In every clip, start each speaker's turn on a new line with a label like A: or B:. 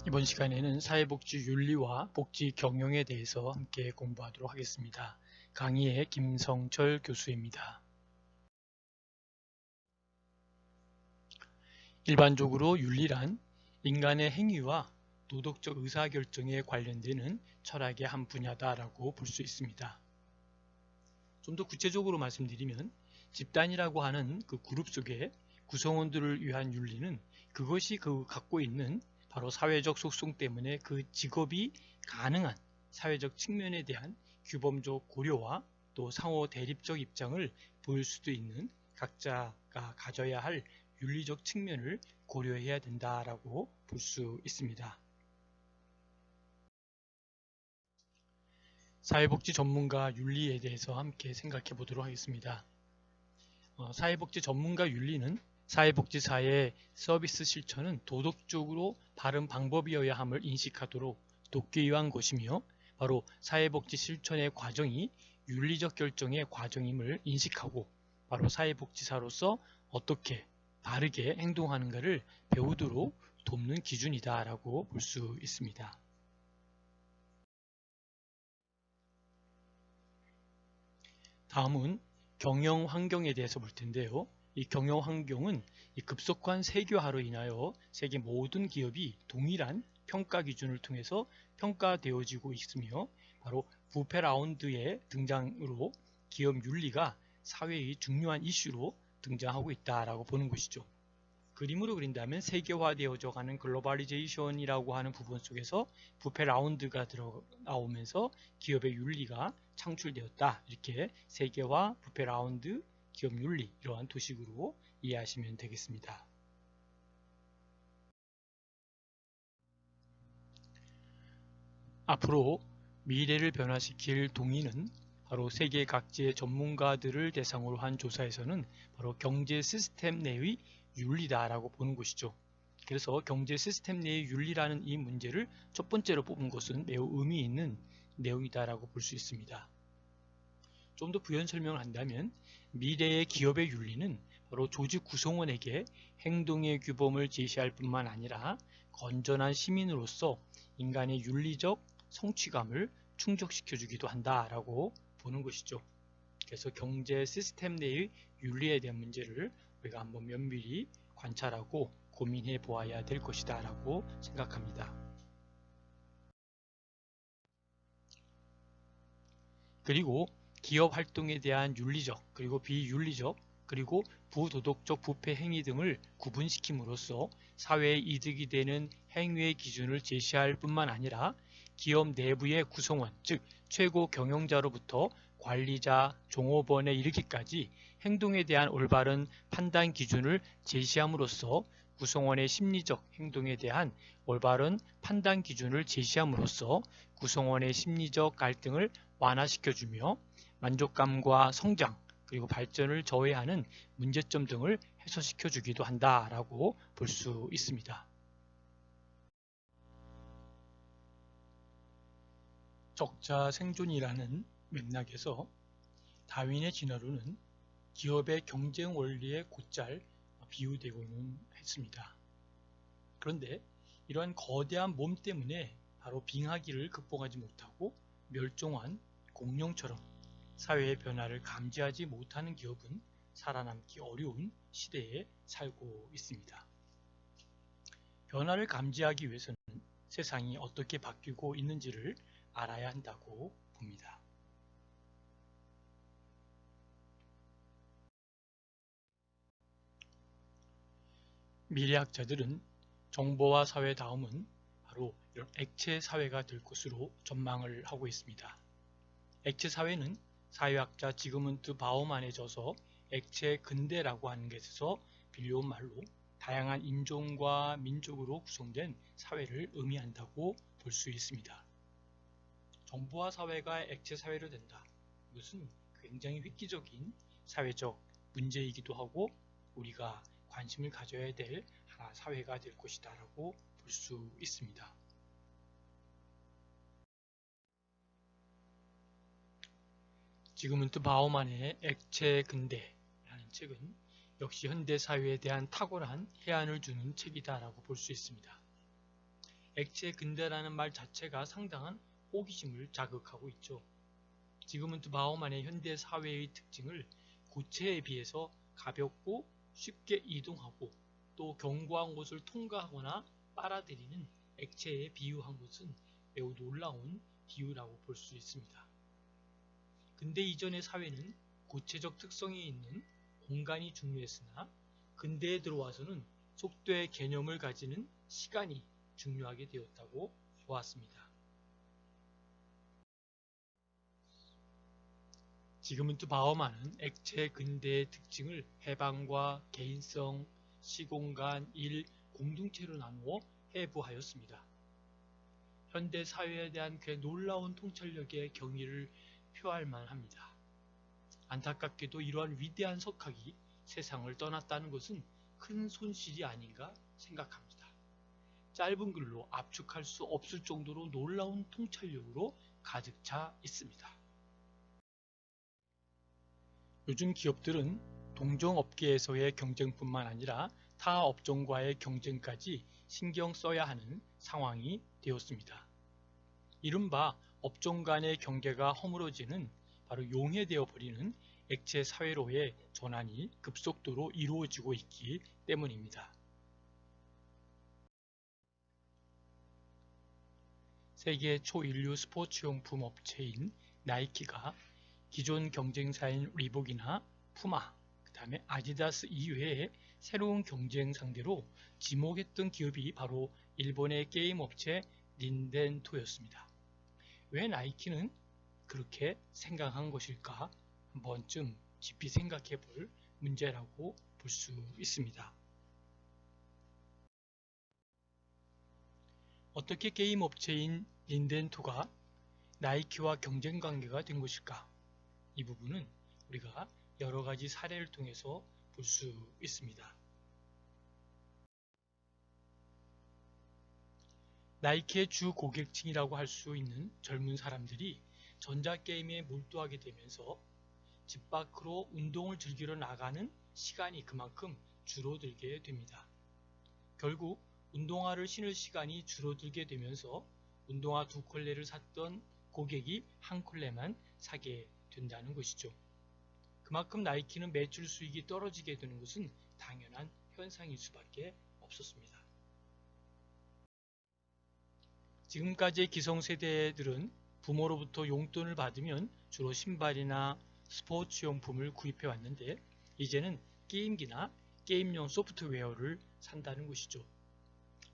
A: 이번 시간에는 사회복지 윤리와 복지 경영에 대해서 함께 공부하도록 하겠습니다. 강의의 김성철 교수입니다. 일반적으로 윤리란 인간의 행위와 도덕적 의사결정에 관련되는 철학의 한 분야다라고 볼 수 있습니다. 좀 더 구체적으로 말씀드리면 집단이라고 하는 그 그룹 속에 구성원들을 위한 윤리는 그것이 갖고 있는 바로 사회적 속성 때문에 그 직업이 가능한 사회적 측면에 대한 규범적 고려와 또 상호 대립적 입장을 보일 수도 있는 각자가 가져야 할 윤리적 측면을 고려해야 된다라고 볼 수 있습니다. 사회복지 전문가 윤리에 대해서 함께 생각해 보도록 하겠습니다. 사회복지 전문가 윤리는 사회복지사의 서비스 실천은 도덕적으로 바른 방법이어야 함을 인식하도록 돕기 위한 것이며 바로 사회복지 실천의 과정이 윤리적 결정의 과정임을 인식하고 바로 사회복지사로서 어떻게 바르게 행동하는가를 배우도록 돕는 기준이다라고 볼 수 있습니다. 다음은 경영 환경에 대해서 볼 텐데요. 이 경영 환경은 이 급속한 세계화로 인하여 세계 모든 기업이 동일한 평가 기준을 통해서 평가되어지고 있으며 바로 부패 라운드의 등장으로 기업 윤리가 사회의 중요한 이슈로 등장하고 있다라고 보는 것이죠. 그림으로 그린다면 세계화되어져 가는 글로벌리제이션이라고 하는 부분 속에서 부패 라운드가 나오면서 기업의 윤리가 창출되었다. 이렇게 세계화, 부패 라운드, 기업 윤리 이러한 도식으로 이해하시면 되겠습니다. 앞으로 미래를 변화시킬 동의는 바로 세계 각지의 전문가들을 대상으로 한 조사에서는 바로 경제 시스템 내의 윤리다라고 보는 것이죠. 그래서 경제 시스템 내의 윤리라는 이 문제를 첫 번째로 뽑은 것은 매우 의미 있는 내용이다라고 볼 수 있습니다. 좀 더 부연 설명을 한다면 미래의 기업의 윤리는 바로 조직 구성원에게 행동의 규범을 제시할 뿐만 아니라 건전한 시민으로서 인간의 윤리적 성취감을 충족시켜주기도 한다라고 보는 것이죠. 그래서 경제 시스템 내의 윤리에 대한 문제를 우리가 한번 면밀히 관찰하고 고민해 보아야 될 것이다 라고 생각합니다. 그리고 기업 활동에 대한 윤리적 그리고 비윤리적 그리고 부도덕적 부패 행위 등을 구분시킴으로써 사회의 이득이 되는 행위의 기준을 제시할 뿐만 아니라 기업 내부의 구성원, 즉 최고 경영자로부터 관리자, 종업원에 이르기까지 행동에 대한 올바른 판단 기준을 제시함으로써 구성원의 심리적 행동에 대한 올바른 판단 기준을 제시함으로써 구성원의 심리적 갈등을 완화시켜주며 만족감과 성장 그리고 발전을 저해하는 문제점 등을 해소시켜주기도 한다라고 볼 수 있습니다. 적자 생존이라는 맥락에서 다윈의 진화론은 기업의 경쟁 원리에 곧잘 비유되고는 했습니다. 그런데 이러한 거대한 몸 때문에 바로 빙하기를 극복하지 못하고 멸종한 공룡처럼 사회의 변화를 감지하지 못하는 기업은 살아남기 어려운 시대에 살고 있습니다. 변화를 감지하기 위해서는 세상이 어떻게 바뀌고 있는지를 알아야 한다고 봅니다. 미래학자들은 정보화 사회 다음은 바로 이런 액체 사회가 될 것으로 전망을 하고 있습니다. 액체 사회는 사회학자 지그문트 바우만에 져서 액체 근대라고 하는 것에서 빌려온 말로 다양한 인종과 민족으로 구성된 사회를 의미한다고 볼 수 있습니다. 정보화 사회가 액체 사회로 된다. 이것은 굉장히 획기적인 사회적 문제이기도 하고 우리가 관심을 가져야 될 하나 사회가 될 것이다 라고 볼 수 있습니다. 지그문트 바우만의 액체 근대라는 책은 역시 현대 사회에 대한 탁월한 해안을 주는 책이다라고 볼 수 있습니다. 액체 근대라는 말 자체가 상당한 호기심을 자극하고 있죠. 지그문트 바우만의 현대 사회의 특징을 고체에 비해서 가볍고 쉽게 이동하고 또 견고한 곳을 통과하거나 빨아들이는 액체에 비유한 것은 매우 놀라운 비유라고 볼 수 있습니다. 근대 이전의 사회는 고체적 특성이 있는 공간이 중요했으나 근대에 들어와서는 속도의 개념을 가지는 시간이 중요하게 되었다고 보았습니다. 지그문트 바우만은 액체 근대의 특징을 해방과 개인성, 시공간, 일, 공동체로 나누어 해부하였습니다. 현대 사회에 대한 그의 놀라운 통찰력의 경의를 표할 만합니다. 안타깝게도 이러한 위대한 석학이 세상을 떠났다는 것은 큰 손실이 아닌가 생각합니다. 짧은 글로 압축할 수 없을 정도로 놀라운 통찰력으로 가득 차 있습니다. 요즘 기업들은 동종업계에서의 경쟁뿐만 아니라 타 업종과의 경쟁까지 신경 써야 하는 상황이 되었습니다. 이른바 업종 간의 경계가 허물어지는 바로 용해되어 버리는 액체 사회로의 전환이 급속도로 이루어지고 있기 때문입니다. 세계 초인류 스포츠용품 업체인 나이키가 기존 경쟁사인 리복이나 푸마, 그 다음에 아디다스 이외에 새로운 경쟁 상대로 지목했던 기업이 바로 일본의 게임 업체 닌텐도였습니다. 왜 나이키는 그렇게 생각한 것일까? 한 번쯤 깊이 생각해 볼 문제라고 볼 수 있습니다. 어떻게 게임 업체인 닌텐도가 나이키와 경쟁 관계가 된 것일까? 이 부분은 우리가 여러 가지 사례를 통해서 볼 수 있습니다. 나이키의 주 고객층이라고 할 수 있는 젊은 사람들이 전자게임에 몰두하게 되면서 집 밖으로 운동을 즐기러 나가는 시간이 그만큼 줄어들게 됩니다. 결국 운동화를 신을 시간이 줄어들게 되면서 운동화 2켤레를 샀던 고객이 1켤레만 사게 된다는 것이죠. 그만큼 나이키는 매출 수익이 떨어지게 되는 것은 당연한 현상일 수밖에 없었습니다. 지금까지의 기성세대들은 부모로부터 용돈을 받으면 주로 신발이나 스포츠용품을 구입해 왔는데 이제는 게임기나 게임용 소프트웨어를 산다는 것이죠.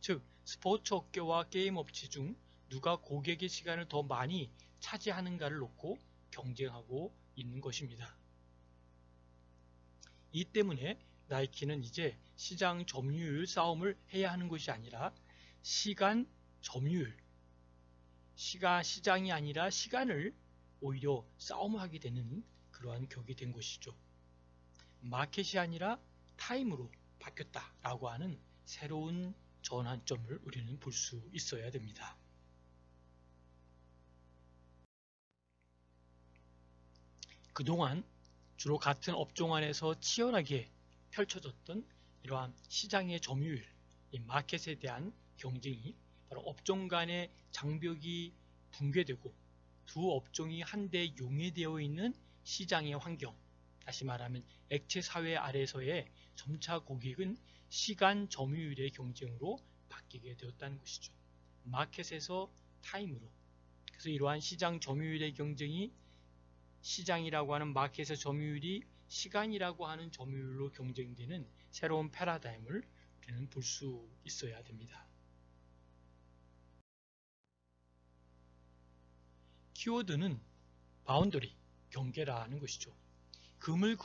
A: 즉 스포츠 업계와 게임 업체 중 누가 고객의 시간을 더 많이 차지하는가를 놓고 경쟁하고 있는 것입니다. 이 때문에 나이키는 이제 시장 점유율 싸움을 해야 하는 것이 아니라 시간 점유율, 시장이 아니라 시간을 오히려 싸움하게 되는 그러한 격이 된 것이죠. 마켓이 아니라 타임으로 바뀌었다라고 하는 새로운 전환점을 우리는 볼 수 있어야 됩니다. 그동안 주로 같은 업종 안에서 치열하게 펼쳐졌던 이러한 시장의 점유율, 이 마켓에 대한 경쟁이 바로 업종 간의 장벽이 붕괴되고 두 업종이 한데 용해되어 있는 시장의 환경, 다시 말하면 액체 사회 아래서의 점차 고객은 시간 점유율의 경쟁으로 바뀌게 되었다는 것이죠. 마켓에서 타임으로. 그래서 이러한 시장 점유율의 경쟁이 시장이라고 하는 마켓의 점유율이 시간이라고 하는 점유율로 경쟁되는 새로운 패러다임을 우리는 볼 수 있어야 됩니다. 키워드는 바운더리, 경계라는 것이죠. 금을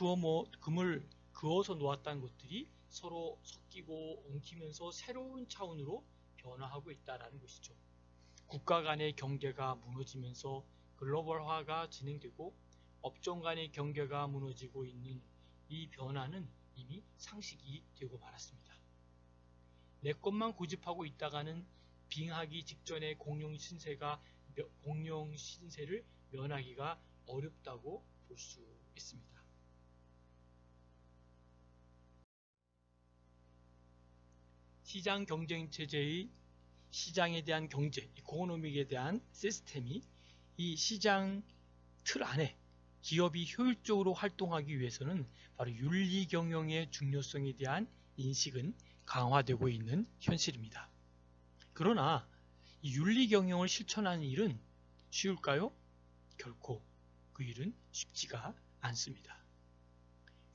A: 그어서 놓았다는 것들이 서로 섞이고 엉키면서 새로운 차원으로 변화하고 있다는 것이죠. 국가 간의 경계가 무너지면서 글로벌화가 진행되고 업종 간의 경계가 무너지고 있는 이 변화는 이미 상식이 되고 말았습니다. 내 것만 고집하고 있다가는 빙하기 직전의 공룡 신세를 면하기가 어렵다고 볼 수 있습니다. 시장 경쟁 체제의 시장에 대한 경제, 이코노믹에 대한 시스템이 이 시장 틀 안에 기업이 효율적으로 활동하기 위해서는 바로 윤리 경영의 중요성에 대한 인식은 강화되고 있는 현실입니다. 그러나 이 윤리 경영을 실천하는 일은 쉬울까요? 결코 그 일은 쉽지가 않습니다.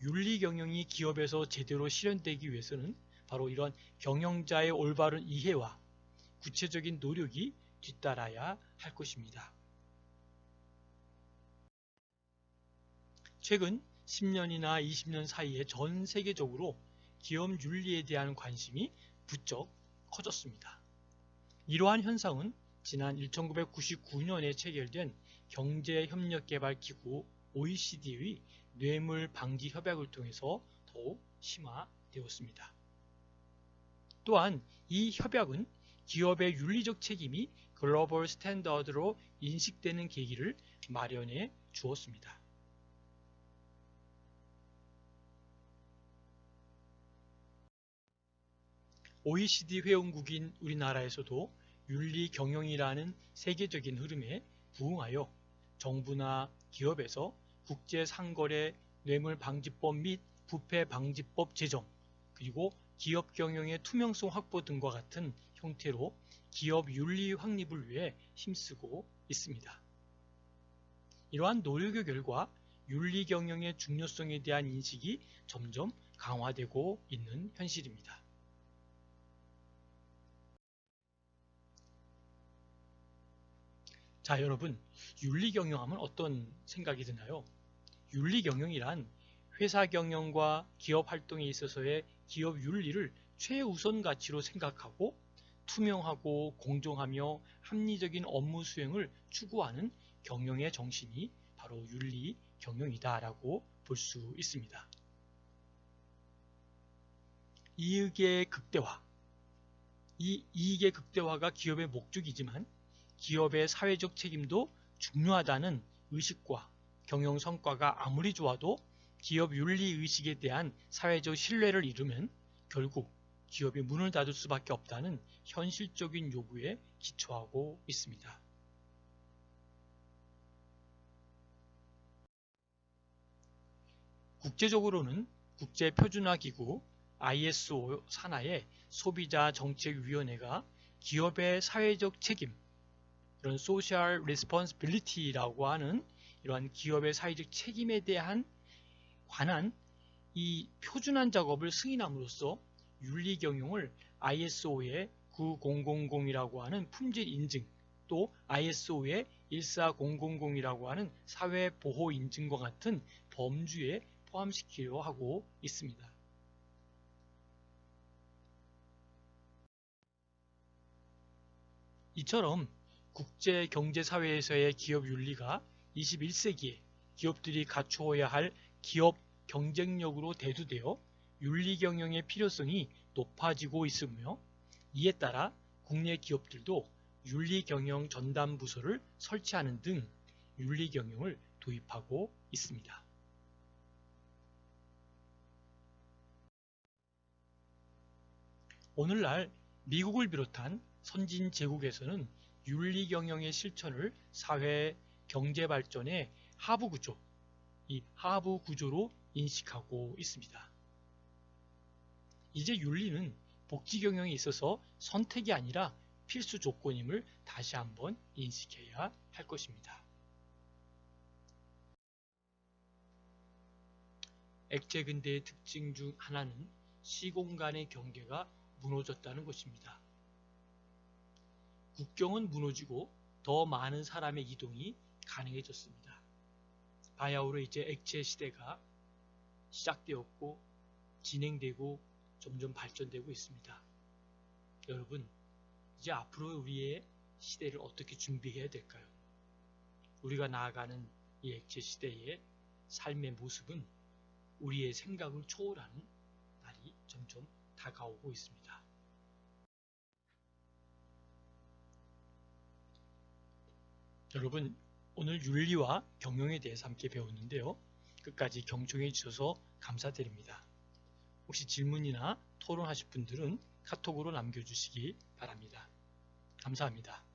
A: 윤리 경영이 기업에서 제대로 실현되기 위해서는 바로 이런 경영자의 올바른 이해와 구체적인 노력이 뒤따라야 할 것입니다. 최근 10년이나 20년 사이에 전 세계적으로 기업 윤리에 대한 관심이 부쩍 커졌습니다. 이러한 현상은 지난 1999년에 체결된 경제협력개발기구 OECD의 뇌물 방지 협약을 통해서 더욱 심화되었습니다. 또한 이 협약은 기업의 윤리적 책임이 글로벌 스탠더드로 인식되는 계기를 마련해 주었습니다. OECD 회원국인 우리나라에서도 윤리 경영이라는 세계적인 흐름에 부응하여 정부나 기업에서 국제상거래 뇌물방지법 및 부패방지법 제정, 그리고 기업 경영의 투명성 확보 등과 같은 형태로 기업 윤리 확립을 위해 힘쓰고 있습니다. 이러한 노력의 결과 윤리 경영의 중요성에 대한 인식이 점점 강화되고 있는 현실입니다. 자, 여러분, 윤리 경영하면 어떤 생각이 드나요? 윤리 경영이란 회사 경영과 기업 활동에 있어서의 기업 윤리를 최우선 가치로 생각하고 투명하고 공정하며 합리적인 업무 수행을 추구하는 경영의 정신이 바로 윤리 경영이다라고 볼 수 있습니다. 이익의 극대화. 이 이익의 극대화가 기업의 목적이지만 기업의 사회적 책임도 중요하다는 의식과 경영 성과가 아무리 좋아도 기업 윤리 의식에 대한 사회적 신뢰를 잃으면 결국 기업이 문을 닫을 수밖에 없다는 현실적인 요구에 기초하고 있습니다. 국제적으로는 국제표준화기구 ISO 산하의 소비자정책위원회가 기업의 사회적 책임, 이런 Social Responsibility라고 하는 이러한 기업의 사회적 책임에 대한 관한 이 표준화 작업을 승인함으로써 윤리 경영을 ISO의 9000이라고 하는 품질 인증, 또 ISO의 14000이라고 하는 사회 보호 인증과 같은 범주에 포함시키려 하고 있습니다. 이처럼 국제경제사회에서의 기업 윤리가 21세기에 기업들이 갖추어야 할 기업 경쟁력으로 대두되어 윤리 경영의 필요성이 높아지고 있으며, 이에 따라 국내 기업들도 윤리 경영 전담 부서를 설치하는 등 윤리 경영을 도입하고 있습니다. 오늘날 미국을 비롯한 선진 제국에서는 윤리 경영의 실천을 사회 경제 발전의 하부 구조, 이 하부 구조로 인식하고 있습니다. 이제 윤리는 복지 경영에 있어서 선택이 아니라 필수 조건임을 다시 한번 인식해야 할 것입니다. 액체 근대의 특징 중 하나는 시공간의 경계가 무너졌다는 것입니다. 국경은 무너지고 더 많은 사람의 이동이 가능해졌습니다. 바야흐로 이제 액체 시대가 시작되었고 진행되고 점점 발전되고 있습니다. 여러분, 이제 앞으로 우리의 시대를 어떻게 준비해야 될까요? 우리가 나아가는 이 액체 시대의 삶의 모습은 우리의 생각을 초월하는 날이 점점 다가오고 있습니다. 여러분, 오늘 윤리와 경영에 대해서 함께 배웠는데요. 끝까지 경청해 주셔서 감사드립니다. 혹시 질문이나 토론하실 분들은 카톡으로 남겨주시기 바랍니다. 감사합니다.